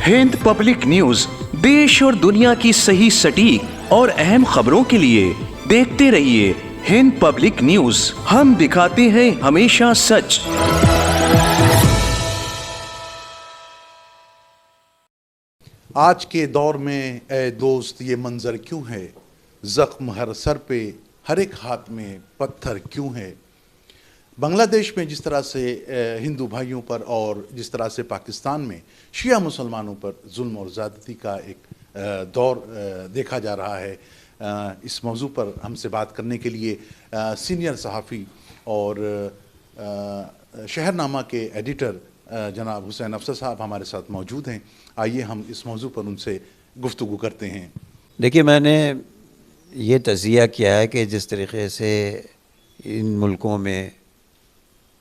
Hind public news देश और दुनिया की सही सटीक और अहम खबरों के लिए देखते रहिए हिंद पब्लिक न्यूज। हम दिखाते हैं हमेशा सच। आज के दौर में ए दोस्त ये मंजर क्यों है, जख्म हर सर पे, हर एक हाथ में पत्थर क्यों है। बांग्लादेश में जिस तरह से हिंदू भाइयों पर और जिस तरह से पाकिस्तान में शिया मुसलमानों पर जुल्म और ज़्यादती का एक दौर देखा जा रहा है, इस मौजू पर हमसे बात करने के लिए सीनियर सहाफ़ी और शहरनामा के एडिटर जनाब हुसैन अफसर साहब हमारे साथ मौजूद हैं। आइए हम इस मौजू पर उनसे गुफ्तगू करते हैं। देखिए, मैंने ये तज़किया किया है कि जिस तरीके से इन मुल्कों में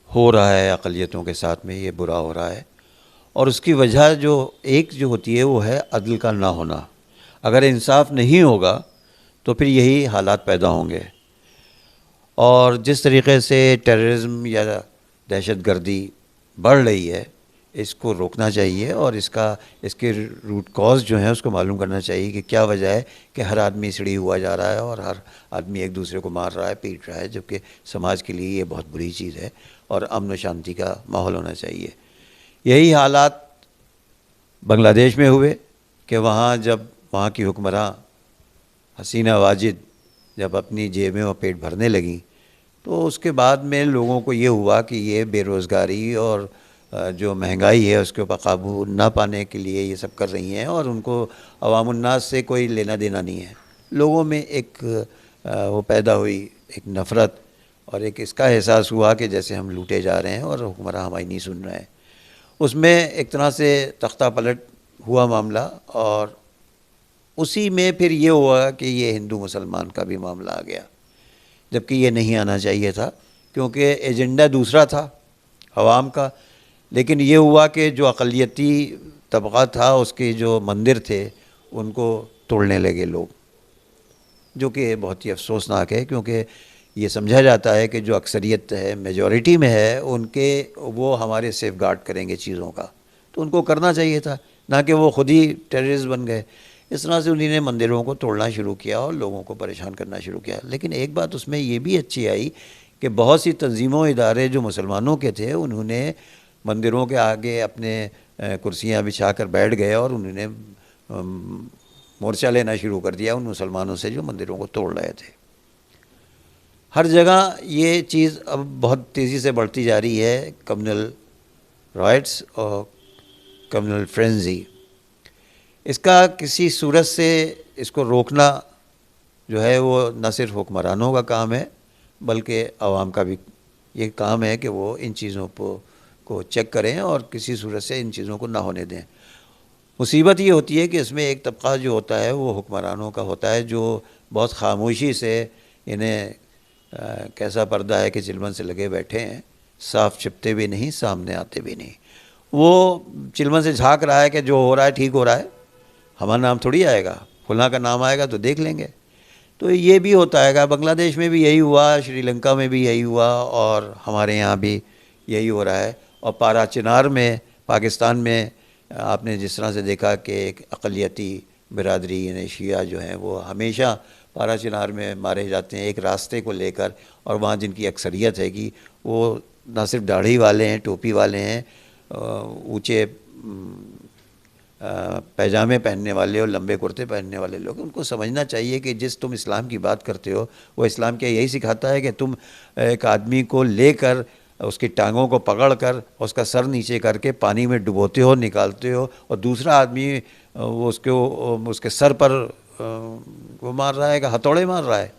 हो रहा है, अक़लियतों के साथ में ये बुरा हो रहा है, और उसकी वजह जो होती है वो है अदल का ना होना। अगर इंसाफ नहीं होगा तो फिर यही हालात पैदा होंगे। और जिस तरीके से टेररिज्म या दहशतगर्दी बढ़ रही है, इसको रोकना चाहिए और इसके रूट कॉज जो है उसको मालूम करना चाहिए कि क्या वजह है कि हर आदमी सिड़ी हुआ जा रहा है और हर आदमी एक दूसरे को मार रहा है, पीट रहा है, जबकि समाज के लिए ये बहुत बुरी चीज़ है और अमन शांति का माहौल होना चाहिए। यही हालात बांग्लादेश में हुए कि जब वहाँ की हुक्मरां हसीना वाजिद जब अपनी जेबें और पेट भरने लगीं, तो उसके बाद में लोगों को ये हुआ कि ये बेरोज़गारी और जो महंगाई है उसके ऊपर काबू ना पाने के लिए ये सब कर रही हैं और उनको अवामुन्नास से कोई लेना देना नहीं है। लोगों में एक वो पैदा हुई एक नफ़रत और एक इसका एहसास हुआ कि जैसे हम लूटे जा रहे हैं और हुक्मरान हमारी नहीं सुन रहे हैं। उसमें एक तरह से तख्ता पलट हुआ मामला, और उसी में फिर ये हुआ कि ये हिंदू मुसलमान का भी मामला आ गया, जबकि ये नहीं आना चाहिए था क्योंकि एजेंडा दूसरा था अवाम का। लेकिन ये हुआ कि जो अक़लियती तबक़ा था उसके जो मंदिर थे उनको तोड़ने लगे लोग, जो कि बहुत ही अफसोसनाक है क्योंकि ये समझा जाता है कि जो अक्सरियत है, मेजॉरिटी में है, वो हमारे सेफ गार्ड करेंगे चीज़ों का, तो उनको करना चाहिए था, ना कि वो ख़ुद ही टेररिस्ट बन गए। इस तरह से उन्होंने मंदिरों को तोड़ना शुरू किया और लोगों को परेशान करना शुरू किया। लेकिन एक बात उसमें ये भी अच्छी आई कि बहुत सी तंजीमों इदारे जो मुसलमानों के थे उन्होंने मंदिरों के आगे अपने कुर्सियाँ बिछा कर बैठ गए और उन्होंने मोर्चा लेना शुरू कर दिया उन मुसलमानों से जो मंदिरों को तोड़ रहे थे। हर जगह ये चीज़ अब बहुत तेज़ी से बढ़ती जा रही है, कम्युनल राइट्स और कम्युनल फ्रेंजी। इसका किसी सूरत से इसको रोकना जो है वो न सिर्फ हुक्मरानों का काम है बल्कि आवाम का भी ये काम है कि वो इन चीज़ों को चेक करें और किसी सूरत से इन चीज़ों को ना होने दें। मुसीबत ये होती है कि इसमें एक तबका जो होता है वो हुक्मरानों का होता है, जो बहुत खामोशी से इन्हें कैसा पर्दा है कि चिलमन से लगे बैठे हैं, साफ छिपते भी नहीं, सामने आते भी नहीं। वो चिलमन से झांक रहा है कि जो हो रहा है ठीक हो रहा है, हमारा नाम थोड़ी आएगा, फलां का नाम आएगा तो देख लेंगे। तो ये भी होता है, बांग्लादेश में भी यही हुआ, श्रीलंका में भी यही हुआ और हमारे यहाँ भी यही हो रहा है। और पारा चिनार में पाकिस्तान में आपने जिस तरह से देखा कि एक अक़लियती बिरादरी यानी शिया जो हैं वो हमेशा पारा चिनार में मारे जाते हैं एक रास्ते को लेकर, और वहाँ जिनकी अक्सरियत है कि वो ना सिर्फ दाढ़ी वाले हैं, टोपी वाले हैं, ऊँचे पैजामे पहनने वाले और लंबे कुर्ते पहनने वाले लोग। उनको समझना चाहिए कि तुम इस्लाम की बात करते हो, वो इस्लाम क्या यही सिखाता है कि तुम एक आदमी को लेकर उसकी टांगों को पकड़कर उसका सर नीचे करके पानी में डुबोते हो, निकालते हो, और दूसरा आदमी वो उसके सर पर वो मार रहा है, हथौड़े मार रहा है,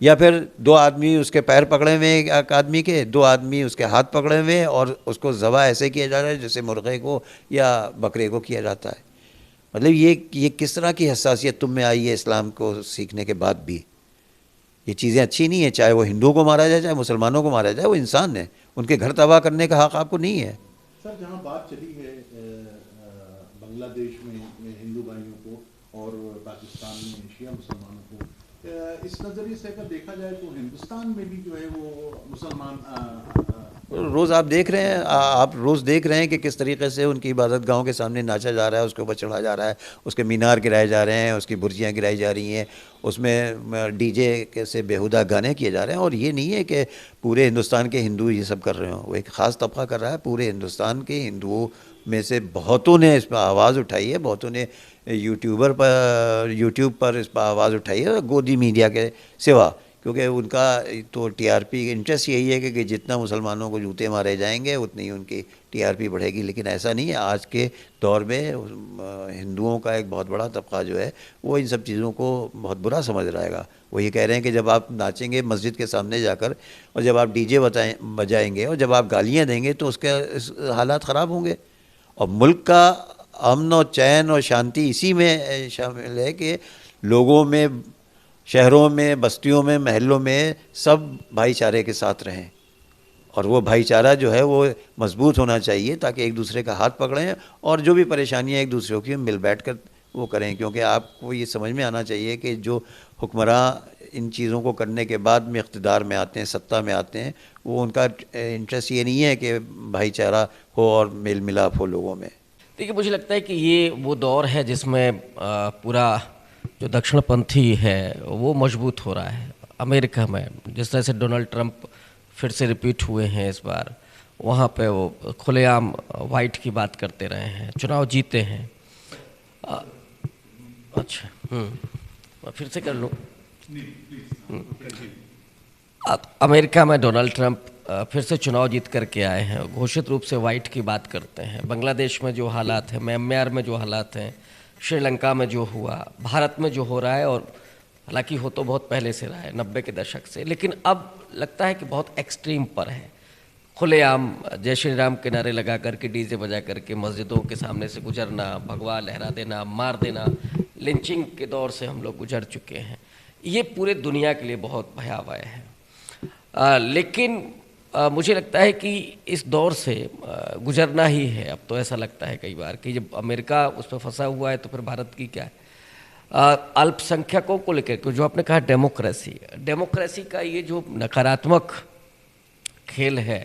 या फिर दो आदमी उसके पैर पकड़े हुए एक आदमी के, दो आदमी उसके हाथ पकड़े हुए और उसको ज़बह ऐसे किया जा रहा है जैसे मुर्गे को या बकरे को किया जाता है। मतलब ये किस तरह की हसासियत तुम में आई है इस्लाम को सीखने के बाद भी। ये चीज़ें अच्छी नहीं है, चाहे वो हिंदुओं को मारा जाए चाहे मुसलमानों को मारा जाए, वो इंसान है, उनके घर तबाह करने का हक़ आपको नहीं है। सर, जहाँ बात चली है बांग्लादेश में हिंदू भाइयों को और पाकिस्तान में शिया मुसलमानों को इस नज़रिए से अगर देखा जाए तो हिंदुस्तान में भी जो है वो मुसलमान रोज़ आप देख रहे हैं, आप रोज़ देख रहे हैं कि किस तरीके से उनकी इबादत गाहों के सामने नाचा जा रहा है, उसके ऊपर चढ़ा जा रहा है, उसके मीनार गिराए जा रहे हैं, उसकी बुर्जियाँ गिराई जा रही हैं, उसमें डीजे से बेहुदा गाने किए जा रहे हैं। और ये नहीं है कि पूरे हिंदुस्तान के हिंदू ये सब कर रहे हों, वो एक ख़ास तबका कर रहा है। पूरे हिंदुस्तान के हिंदुओं में से बहुतों ने इस पर आवाज़ उठाई है, बहुतों ने यूट्यूब पर इस पर आवाज़ उठाई है, गोदी मीडिया के सिवा, क्योंकि उनका तो टीआरपी इंटरेस्ट यही है कि जितना मुसलमानों को जूते मारे जाएंगे उतनी ही उनकी टीआरपी बढ़ेगी। लेकिन ऐसा नहीं है। आज के दौर में हिंदुओं का एक बहुत बड़ा तबका जो है वो इन सब चीज़ों को बहुत बुरा समझ रहेगा। वो ये कह रहे हैं कि जब आप नाचेंगे मस्जिद के सामने जाकर, और जब आप डीजे बजाएंगे, और जब आप गालियाँ देंगे, तो उसके हालात ख़राब होंगे। और मुल्क का अमन और चैन और शांति इसी में शामिल है कि लोगों में, शहरों में, बस्तियों में, महलों में सब भाईचारे के साथ रहें। और वो भाईचारा जो है वो मजबूत होना चाहिए, ताकि एक दूसरे का हाथ पकड़ें और जो भी परेशानियां एक दूसरे की मिल बैठ कर वो करें। क्योंकि आपको ये समझ में आना चाहिए कि जो हुक्मरान इन चीज़ों को करने के बाद में इक़्तिदार में आते हैं, सत्ता में आते हैं, वो उनका इंटरेस्ट ये नहीं है कि भाईचारा हो और मेल मिलाप हो लोगों में। देखिए, मुझे लगता है कि ये वो दौर है जिसमें पूरा जो दक्षिणपंथी है वो मजबूत हो रहा है। अमेरिका में जिस तरह से डोनाल्ड ट्रंप फिर से रिपीट हुए हैं इस बार, वहाँ पे वो खुलेआम वाइट की बात करते रहे हैं, चुनाव जीते हैं। अच्छा, फिर से कर लूँ। अमेरिका में डोनाल्ड ट्रंप फिर से चुनाव जीत करके आए हैं, घोषित रूप से वाइट की बात करते हैं। बांग्लादेश में जो हालात हैं, म्यांमार में जो हालात हैं, श्रीलंका में जो हुआ, भारत में जो हो रहा है, और हालांकि हो तो बहुत पहले से रहा है, 90 के दशक से, लेकिन अब लगता है कि बहुत एक्सट्रीम पर है। खुलेआम जय श्री राम के नारे लगा करके, डीजे बजा करके मस्जिदों के सामने से गुजरना, भगवा लहरा देना, मार देना, लिंचिंग के दौर से हम लोग गुजर चुके हैं। ये पूरे दुनिया के लिए बहुत भयावह है। लेकिन मुझे लगता है कि इस दौर से गुजरना ही है। अब तो ऐसा लगता है कई बार कि जब अमेरिका उस पर फंसा हुआ है तो फिर भारत की क्या है। अल्पसंख्यकों को लेकर जो आपने कहा डेमोक्रेसी का ये जो नकारात्मक खेल है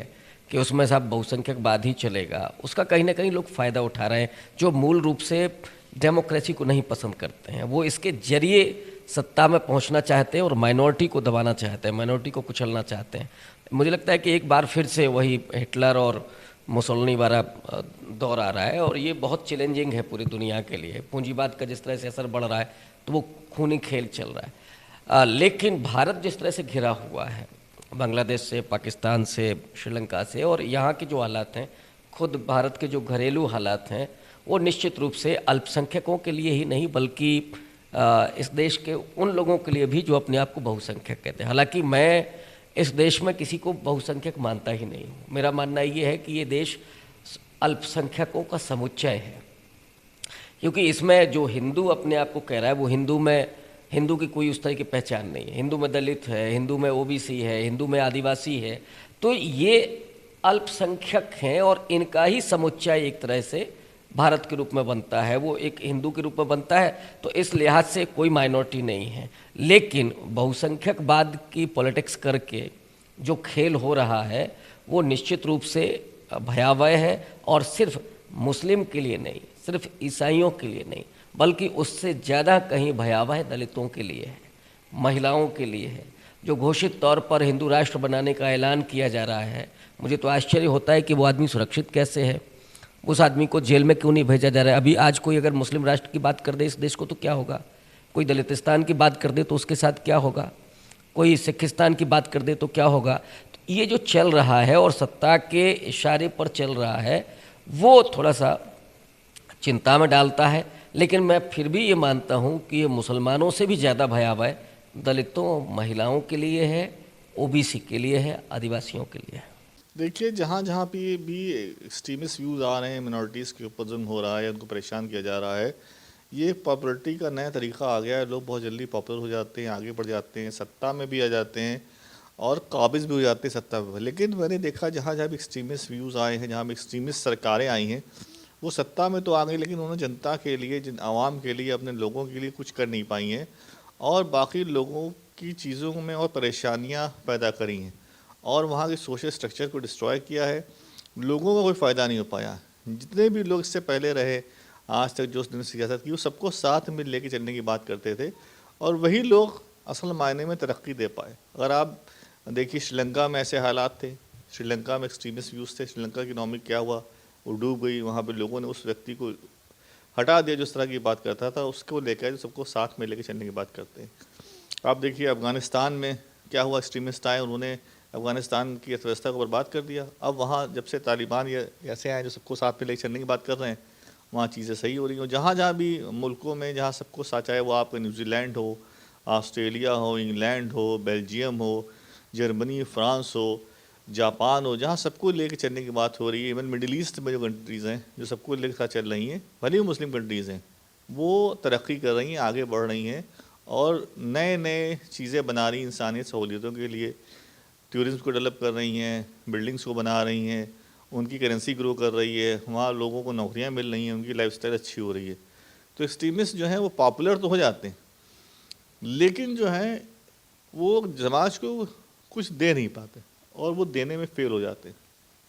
कि उसमें सब बहुसंख्यकवाद ही चलेगा, उसका कहीं ना कहीं लोग फ़ायदा उठा रहे हैं, जो मूल रूप से डेमोक्रेसी को नहीं पसंद करते हैं। वो इसके जरिए सत्ता में पहुंचना चाहते हैं और माइनॉरिटी को दबाना चाहते हैं, माइनॉरिटी को कुचलना चाहते हैं। मुझे लगता है कि एक बार फिर से वही हिटलर और मुसोलिनी वाला दौर आ रहा है, और ये बहुत चैलेंजिंग है पूरी दुनिया के लिए। पूंजीवाद का जिस तरह से असर बढ़ रहा है तो वो खूनी खेल चल रहा है। लेकिन भारत जिस तरह से घिरा हुआ है, बांग्लादेश से, पाकिस्तान से, श्रीलंका से, और यहाँ के जो हालात हैं, खुद भारत के जो घरेलू हालात हैं, वो निश्चित रूप से अल्पसंख्यकों के लिए ही नहीं बल्कि इस देश के उन लोगों के लिए भी जो अपने आप को बहुसंख्यक कहते हैं। हालांकि मैं इस देश में किसी को बहुसंख्यक मानता ही नहीं हूँ। मेरा मानना ये है कि ये देश अल्पसंख्यकों का समुच्चय है, क्योंकि इसमें जो हिंदू अपने आप को कह रहा है वो हिंदू की कोई उस तरह की पहचान नहीं है। हिंदू में दलित है, हिंदू में ओबीसी है, हिंदू में आदिवासी है, तो ये अल्पसंख्यक हैं और इनका ही समुच्चय एक तरह से भारत के रूप में बनता है, वो एक हिंदू के रूप में बनता है। तो इस लिहाज से कोई माइनॉरिटी नहीं है। लेकिन बहुसंख्यकवाद की पॉलिटिक्स करके जो खेल हो रहा है वो निश्चित रूप से भयावह है, और सिर्फ मुस्लिम के लिए नहीं, सिर्फ ईसाइयों के लिए नहीं, बल्कि उससे ज़्यादा कहीं भयावह दलितों के लिए है, महिलाओं के लिए है। जो घोषित तौर पर हिंदू राष्ट्र बनाने का ऐलान किया जा रहा है, मुझे तो आश्चर्य होता है कि वो आदमी सुरक्षित कैसे है, उस आदमी को जेल में क्यों नहीं भेजा जा रहा है। अभी आज कोई अगर मुस्लिम राष्ट्र की बात कर दे इस देश को तो क्या होगा, कोई दलितिस्तान की बात कर दे तो उसके साथ क्या होगा, कोई सिखिस्तान की बात कर दे तो क्या होगा। तो ये जो चल रहा है और सत्ता के इशारे पर चल रहा है, वो थोड़ा सा चिंता में डालता है। लेकिन मैं फिर भी ये मानता हूँ कि ये मुसलमानों से भी ज़्यादा भयावह दलितों, महिलाओं के लिए है, ओबीसी के लिए है, आदिवासियों के लिए है। देखिए, जहाँ जहाँ पे भी एक्सट्रीमिस्ट व्यूज़ आ रहे हैं, मिनॉरिटीज़ के ऊपर जुल्म हो रहा है, उनको परेशान किया जा रहा है, ये पॉपुलरिटी का नया तरीका आ गया है। लोग बहुत जल्दी पॉपुलर हो जाते हैं, आगे बढ़ जाते हैं, सत्ता में भी आ जाते हैं और काबिज भी हो जाते हैं सत्ता में। लेकिन मैंने देखा जहाँ जहाँ भी एक्सट्रीमिस्ट व्यूज़ आए हैं, जहाँ भी एक्सट्रीमिस्ट सरकारें आई हैं, वो सत्ता में तो आ गई लेकिन उन्होंने जनता के लिए, जिन आवाम के लिए, अपने लोगों के लिए कुछ कर नहीं पाई हैं। और बाकी लोगों की चीज़ों में और परेशानियां पैदा करी हैं और वहाँ के सोशल स्ट्रक्चर को डिस्ट्रॉय किया है। लोगों का कोई फ़ायदा नहीं हो पाया। जितने भी लोग इससे पहले रहे आज तक जो उसने सियासत की, वो सबको साथ में लेके चलने की बात करते थे और वही लोग असल मायने में तरक्की दे पाए। अगर आप देखिए श्रीलंका में ऐसे हालात थे, श्रीलंका में एक्सट्रीमिस्ट व्यूज़ थे, श्रीलंका की इकनॉमी क्या हुआ, वो डूब गई। वहाँ पे लोगों ने उस व्यक्ति को हटा दिया जो इस तरह की बात करता था, उसको लेकर जो सबको साथ में लेके चलने की बात करते हैं। आप देखिए अफ़गानिस्तान में क्या हुआ, एक्सट्रीमिस्ट आए, उन्होंने अफ़गानिस्तान की अर्थव्यवस्था को बर्बाद कर दिया। अब वहाँ जब से तालिबान ये ऐसे आए जो सबको साथ में लेके चलने की बात कर रहे हैं, वहाँ चीज़ें सही हो रही हैं। जहाँ जहाँ भी मुल्कों में जहाँ सबको साथ, चाहे वो आपका न्यूजीलैंड हो, ऑस्ट्रेलिया हो, इंग्लैंड हो, बेल्जियम हो, जर्मनी, फ्रांस हो, जापान हो, जहाँ सबको लेके चलने की बात हो रही है। इवन मिडिल ईस्ट में जो कंट्रीज़ हैं जो सबको लेके साथ चल रही हैं, भले ही मुस्लिम कंट्रीज़ हैं, वो तरक्की कर रही हैं, आगे बढ़ रही हैं और नए नए चीज़ें बना रही हैं इंसानियत सहूलियतों के लिए। टूरिज़्म को डेवलप कर रही हैं, बिल्डिंग्स को बना रही हैं, उनकी करेंसी ग्रो कर रही है, वहाँ लोगों को नौकरियाँ मिल रही हैं, उनकी लाइफस्टाइल अच्छी हो रही है। तो एक्सट्रीमिस्ट जो हैं वो पॉपुलर तो हो जाते हैं, लेकिन जो है वो समाज को कुछ दे नहीं पाते और वो देने में फेल हो जाते हैं।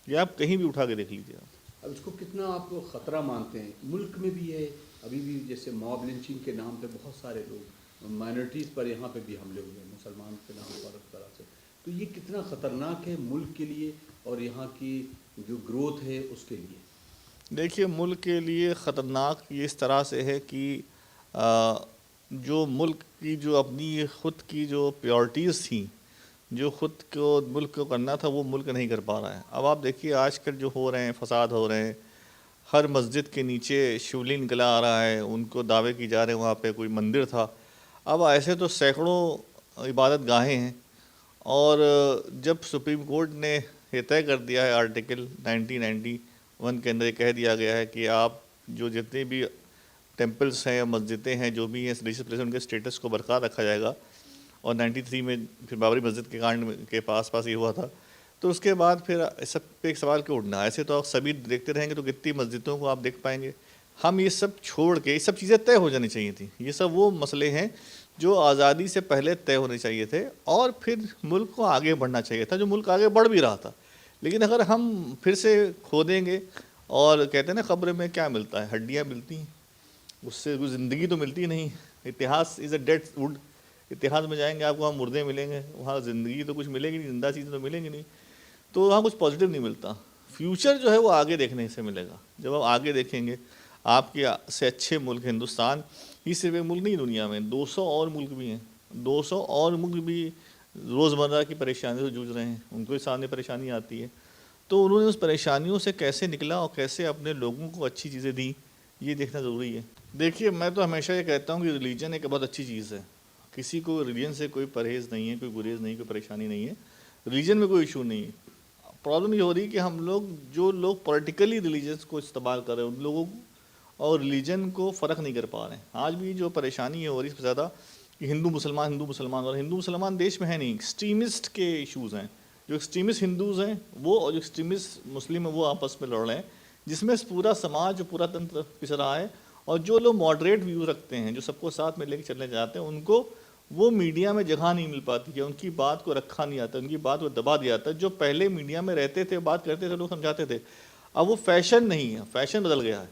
ये आप कहीं भी उठा के देख लीजिए आप। अब इसको कितना आप ख़तरा मानते हैं? मुल्क में भी है अभी भी, जैसे मॉब लिंचिंग के नाम पे बहुत सारे लोग, माइनॉरिटीज़ पर यहाँ पे भी हमले हुए, मुसलमान के नाम पर इस तरह से, तो ये कितना ख़तरनाक है मुल्क के लिए और यहाँ की जो ग्रोथ है उसके लिए? देखिए, मुल्क के लिए ख़तरनाक ये इस तरह से है कि जो मुल्क की जो अपनी ख़ुद की जो प्रायोरिटीज़ थी, जो ख़ुद को मुल्क को करना था, वो मुल्क नहीं कर पा रहा है। अब आप देखिए आजकल जो हो रहे हैं, फसाद हो रहे हैं, हर मस्जिद के नीचे शिवलिंग निकला आ रहा है, उनको दावे की जा रहे हैं वहाँ पे कोई मंदिर था। अब ऐसे तो सैकड़ों इबादत गाहें हैं और जब सुप्रीम कोर्ट ने ये तय कर दिया है, आर्टिकल 1991 के अंदर कह दिया गया है कि आप जो जितने भी टेम्पल्स हैं या मस्जिदें हैं जो भी हैं रिलीजियस प्लेस, उनके स्टेटस को बरकरार रखा जाएगा। और 93 में फिर बाबरी मस्जिद के कांड के पास ये हुआ था। तो उसके बाद फिर सब पे एक सवाल क्यों उठना, ऐसे तो आप सभी देखते रहेंगे तो कितनी मस्जिदों को आप देख पाएंगे। हम ये सब छोड़ के, ये सब चीज़ें तय हो जानी चाहिए थी। ये सब वो मसले हैं जो आज़ादी से पहले तय होने चाहिए थे और फिर मुल्क को आगे बढ़ना चाहिए था, जो मुल्क आगे बढ़ भी रहा था। लेकिन अगर हम फिर से खोदेंगे और कहते हैं ना ख़ब्र में क्या मिलता है, हड्डियाँ मिलती हैं, उससे कोई ज़िंदगी तो मिलती नहीं। इतिहास इज़ अ डेड वुड, इतिहास में जाएंगे आपको वहाँ मुर्दे मिलेंगे, वहाँ ज़िंदगी तो कुछ मिलेगी नहीं, जिंदा चीज़ें तो मिलेंगी नहीं, तो वहाँ कुछ पॉजिटिव नहीं मिलता। फ्यूचर जो है वो आगे देखने से मिलेगा। जब आप आगे देखेंगे, आपके से अच्छे मुल्क, हिंदुस्तान ही सिर्फ एक मुल्क नहीं, दुनिया में 200 और मुल्क भी हैं। 200 और मुल्क भी रोज़मर्रा की परेशानियों से जूझ रहे हैं, उनको सामने परेशानी आती है। तो उन्होंने उस परेशानियों से कैसे निकला और कैसे अपने लोगों को अच्छी चीज़ें दी, ये देखना ज़रूरी है। देखिए, मैं तो हमेशा ये कहता हूँ कि रिलीजन एक बहुत अच्छी चीज़ है। किसी को रिलीजन से कोई परहेज़ नहीं है, कोई गुरेज नहीं, कोई परेशानी नहीं है। रिलीजन में कोई इशू नहीं है। प्रॉब्लम ये हो रही है कि हम लोग, जो लोग पॉलिटिकली रिलीजन को इस्तेमाल कर रहे हैं, उन लोगों को और रिलीजन को फ़र्क नहीं कर पा रहे हैं। आज भी जो परेशानी है हो रही है सबसे ज़्यादा कि हिंदू मुसलमान, और हिंदू मुसलमान देश में है नहीं, एक्सट्रीमिस्ट के इशूज़ हैं। जो एक्सट्रीमिस्ट हिंदूज़ हैं वो और जो एक्सट्रीमिस्ट मुस्लिम हैं वो आपस में लड़ रहे हैं, जिसमें पूरा समाज, पूरा तंत्र पिस रहा है। और जो लोग मॉडरेट व्यू रखते हैं, जो सबको साथ में लेके चलने जाते हैं, उनको वो मीडिया में जगह नहीं मिल पाती है, उनकी बात को रखा नहीं आता, उनकी बात को दबा दिया जाता है। जो पहले मीडिया में रहते थे, बात करते थे, लोग समझाते थे, अब वो फैशन नहीं है, फैशन बदल गया है।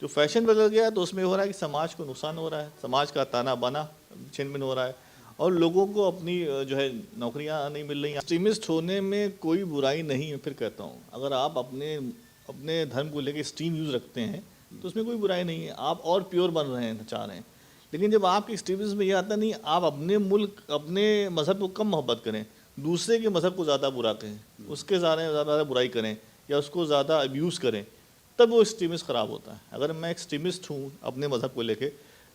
जो फैशन बदल गया है तो उसमें हो रहा है कि समाज को नुकसान हो रहा है, समाज का ताना बाना छिन-भिन हो रहा है और लोगों को अपनी जो है नौकरियां नहीं मिल रही। एक्सट्रीमिस्ट होने में कोई बुराई नहीं है। फिर कहता हूँ, अगर आप अपने धर्म को लेकर एक्सट्रीम व्यूज़ रखते हैं तो उसमें कोई बुराई नहीं है, आप और प्योर बन रहे हैं, चाह रहे हैं। लेकिन जब आपके एक्सट्रीमिज्म में ये आता नहीं, आप अपने मुल्क, अपने मज़हब को कम मोहब्बत करें, दूसरे के मज़हब को ज़्यादा बुरा कहें, उसके ज़्यादा बुराई करें या उसको ज़्यादा अब्यूज़ करें, तब वो एक्सट्रीमिस्ट ख़राब होता है। अगर मैं एक्सट्रीमिस्ट हूँ अपने मज़हब को लेके,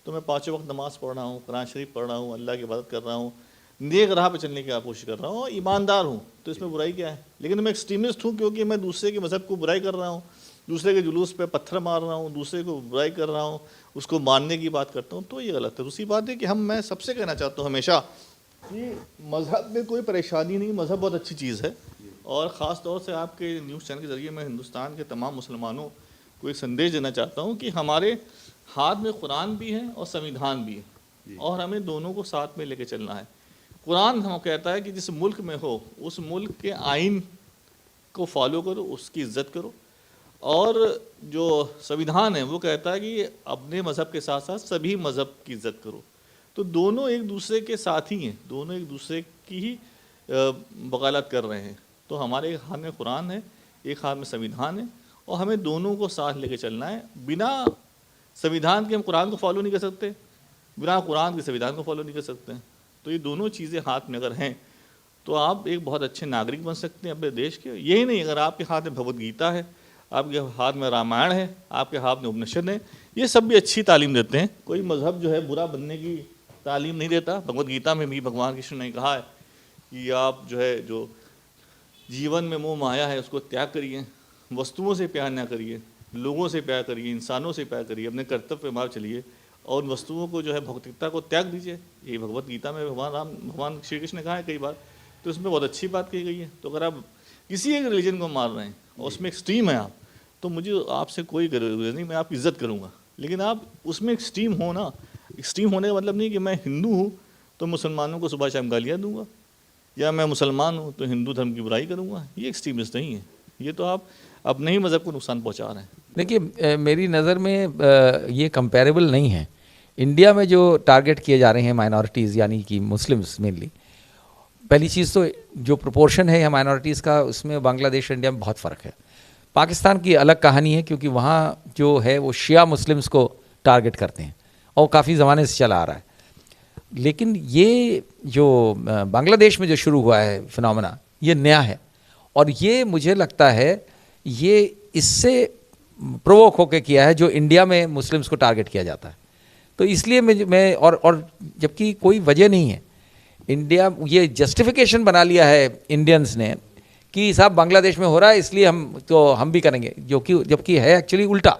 तो मैं 5 वक्त नमाज़ पढ़ रहा हूँ, कुरान शरीफ पढ़ रहा हूँ, अल्लाह की इबादत कर रहा हूँ, नेक राह पे चलने की कोशिश कर रहा हूँ और ईमानदार हूँ, तो इसमें बुराई क्या है। लेकिन मैं एक्सट्रीमिस्ट हूँ क्योंकि मैं दूसरे के मज़हब को बुराई कर रहा हूँ, दूसरे के जुलूस पे पत्थर मार रहा हूँ, दूसरे को बुराई कर रहा हूँ, उसको मानने की बात करता हूँ, तो ये गलत है। दूसरी बात है कि मैं सबसे कहना चाहता हूँ हमेशा कि मज़हब में कोई परेशानी नहीं, मज़हब बहुत अच्छी चीज़ है। और ख़ास तौर से आपके न्यूज़ चैनल के ज़रिए मैं हिंदुस्तान के तमाम मुसलमानों को एक संदेश देना चाहता हूँ कि हमारे हाथ में कुरान भी है और संविधान भी है। और हमें दोनों को साथ में लेके चलना है। कुरान हम कहता है कि जिस मुल्क में हो उस मुल्क के आइन को फॉलो करो, उसकी इज्जत करो, और जो संविधान है वो कहता है कि अपने मज़हब के साथ साथ सभी मज़हब की इज्जत करो। तो दोनों एक दूसरे के साथ ही हैं, दोनों एक दूसरे की ही वकालत कर रहे हैं। तो हमारे एक हाथ में कुरान है, एक हाथ में संविधान है, और हमें दोनों को साथ लेके चलना है। बिना संविधान के हम कुरान को फॉलो नहीं कर सकते, बिना कुरान के संविधान को फॉलो नहीं कर सकते। तो ये दोनों चीज़ें हाथ में अगर हैं तो आप एक बहुत अच्छे नागरिक बन सकते हैं अपने देश के। यही नहीं, अगर आपके हाथ में भगवद गीता है, आपके हाथ में रामायण है, आपके हाथ में उपनिषद है, ये सब भी अच्छी तालीम देते हैं। कोई मज़हब जो है बुरा बनने की तालीम नहीं देता। भगवद गीता में भी भगवान कृष्ण ने कहा है कि आप जो है जो जीवन में मोह माया है उसको त्याग करिए, वस्तुओं से प्यार ना करिए, लोगों से प्यार करिए, इंसानों से प्यार करिए, अपने कर्तव्य पे मार चलिए और उन वस्तुओं को जो है भौतिकता को त्याग दीजिए। ये भगवद गीता में भगवान श्री कृष्ण ने कहा है कई बार। तो इसमें बहुत अच्छी बात कही गई है। तो अगर आप किसी एक रिलीजन को मार रहे हैं और उसमें एक्सट्रीम है आप, तो मुझे आपसे कोई गिरज नहीं, मैं आपकी इज्जत करूँगा, लेकिन आप उसमें एक्सट्रीम हो ना। एक्सट्रीम होने का मतलब नहीं कि मैं हिंदू हूँ तो मुसलमानों को सुबह शाम गालियाँ दूंगा, या मैं मुसलमान हूँ तो हिंदू धर्म की बुराई करूँगा। ये एक्सट्रीमिस्ट नहीं है, ये तो आप अपने ही मज़हब को नुकसान पहुँचा रहे हैं। देखिए, मेरी नज़र में ये कंपेरेबल नहीं है। इंडिया में जो टारगेट किए जा रहे हैं माइनॉरिटीज़ यानी कि मुस्लिम्स मेनली, पहली चीज़ तो जो प्रोपोर्शन है माइनॉरिटीज़ का, उसमें बांग्लादेश और इंडिया में बहुत फ़र्क है। पाकिस्तान की अलग कहानी है क्योंकि वहाँ जो है वो शिया मुस्लिम्स को टारगेट करते हैं और काफ़ी ज़माने से चला आ रहा है। लेकिन ये जो बांग्लादेश में जो शुरू हुआ है फिनोमेना, ये नया है और ये मुझे लगता है ये इससे प्रोवोक होकर किया है जो इंडिया में मुस्लिम्स को टारगेट किया जाता है। तो इसलिए मैं और जबकि कोई वजह नहीं है, इंडिया ये जस्टिफिकेशन बना लिया है इंडियंस ने कि साहब बांग्लादेश में हो रहा है इसलिए हम भी करेंगे, जो कि जबकि है एक्चुअली उल्टा।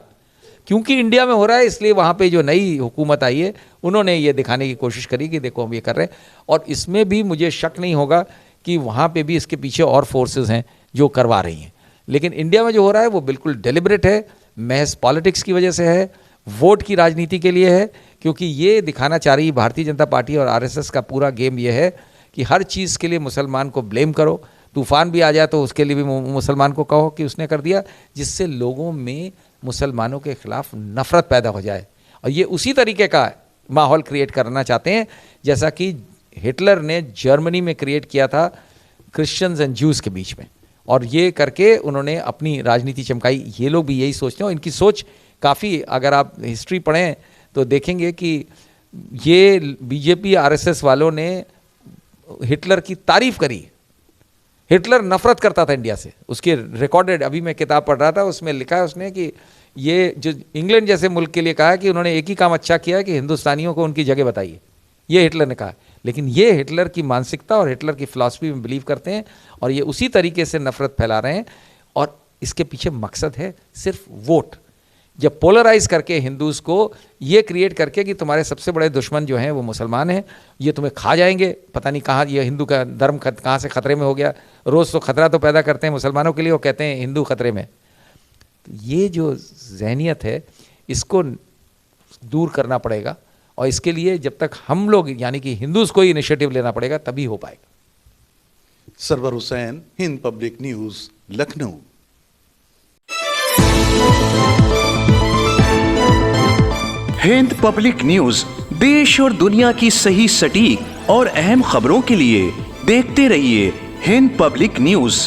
क्योंकि इंडिया में हो रहा है इसलिए वहाँ पे जो नई हुकूमत आई है उन्होंने ये दिखाने की कोशिश करी कि देखो हम ये कर रहे हैं। और इसमें भी मुझे शक नहीं होगा कि वहाँ पे भी इसके पीछे और फोर्सेस हैं जो करवा रही हैं। लेकिन इंडिया में जो हो रहा है वो बिल्कुल डेलिब्रेट है, महज पॉलिटिक्स की वजह से है, वोट की राजनीति के लिए है। क्योंकि ये दिखाना चाह रही भारतीय जनता पार्टी और आरएसएस का पूरा गेम ये है कि हर चीज़ के लिए मुसलमान को ब्लेम करो। तूफ़ान भी आ जाए तो उसके लिए भी मुसलमान को कहो कि उसने कर दिया, जिससे लोगों में मुसलमानों के ख़िलाफ़ नफ़रत पैदा हो जाए। और ये उसी तरीके का माहौल क्रिएट करना चाहते हैं जैसा कि हिटलर ने जर्मनी में क्रिएट किया था क्रिश्चियंस एंड ज्यूज़ के बीच में, और ये करके उन्होंने अपनी राजनीति चमकाई। ये लोग भी यही सोचते हैं। इनकी सोच काफ़ी, अगर आप हिस्ट्री पढ़ें तो देखेंगे कि ये बीजेपी आरएसएस वालों ने हिटलर की तारीफ़ करी। हिटलर नफ़रत करता था इंडिया से, उसके रिकॉर्डेड, अभी मैं किताब पढ़ रहा था उसमें लिखा है उसने कि ये जो इंग्लैंड जैसे मुल्क के लिए कहा है कि उन्होंने एक ही काम अच्छा किया कि हिंदुस्तानियों को उनकी जगह बताइए, ये हिटलर ने कहा। लेकिन ये हिटलर की मानसिकता और हिटलर की फ़िलासफ़ी में बिलीव करते हैं और ये उसी तरीके से नफ़रत फैला रहे हैं। और इसके पीछे मकसद है सिर्फ वोट, जब पोलराइज करके हिंदूज़ को ये क्रिएट करके कि तुम्हारे सबसे बड़े दुश्मन जो हैं वो मुसलमान हैं, ये तुम्हें खा जाएंगे, पता नहीं कहाँ ये हिंदू का धर्म कहाँ से ख़तरे में हो गया। रोज़ तो ख़तरा तो पैदा करते हैं मुसलमानों के लिए, वो कहते हैं हिंदू ख़तरे में। ये जो जहनियत है इसको दूर करना पड़ेगा और इसके लिए जब तक हम लोग यानी कि हिंदूज़ को ही इनिशिएटिव लेना पड़ेगा तभी हो पाएगा। Sarwar Hussain, Hind public news, Lucknow. Hind public news देश और दुनिया की सही, सटीक और अहम खबरों के लिए देखते रहिए हिंद पब्लिक न्यूज।